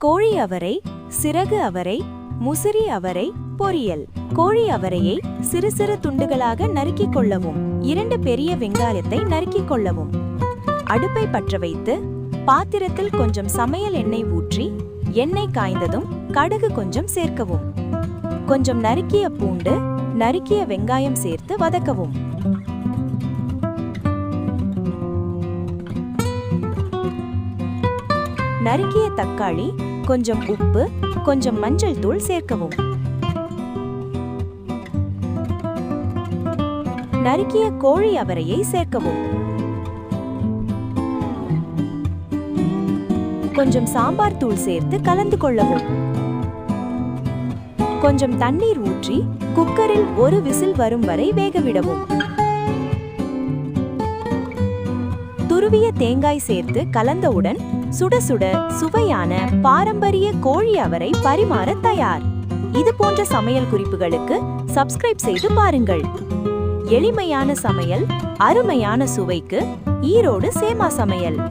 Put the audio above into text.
கோழி அவரை, சிறகு அவரை, முசிறி அவரை பொரியல். கோழி அவரையை சிறு சிறு துண்டுகளாக நறுக்கிக் கொள்ளவும். 2 பெரிய வெங்காயத்தை நறுக்கிக் கொள்ளவும். அடுப்பை பற்ற வைத்து பாத்திரத்தில் கொஞ்சம் சமையல் எண்ணெய் ஊற்றி, எண்ணெய் காய்ந்ததும் கடுகு கொஞ்சம் சேர்க்கவும். கொஞ்சம் நறுக்கிய பூண்டு, நறுக்கிய வெங்காயம் சேர்த்து வதக்கவும். நறுக்கிய தக்காளி, கொஞ்சம் உப்பு, கொஞ்சம் மஞ்சள் தூள் சேர்க்கவும். நறுக்கிய கோழி அவரையை சேர்க்கவும். கொஞ்சம் சாம்பார் தூள் சேர்த்து கலந்து கொள்ளவும். கொஞ்சம் தண்ணீர் ஊற்றி குக்கரில் 1 விசில் வரும் வரை வேகவிடவும். துருவிய தேங்காய் சேர்த்து கலந்தவுடன் சுட சுட சுவையான பாரம்பரிய கோழி அவரை பரிமாற தயார். இது போன்ற சமையல் குறிப்புகளுக்கு சப்ஸ்கிரைப் செய்து பாருங்கள். எளிமையான சமையல், அருமையான சுவைக்கு ஈரோடு சேமா சமையல்.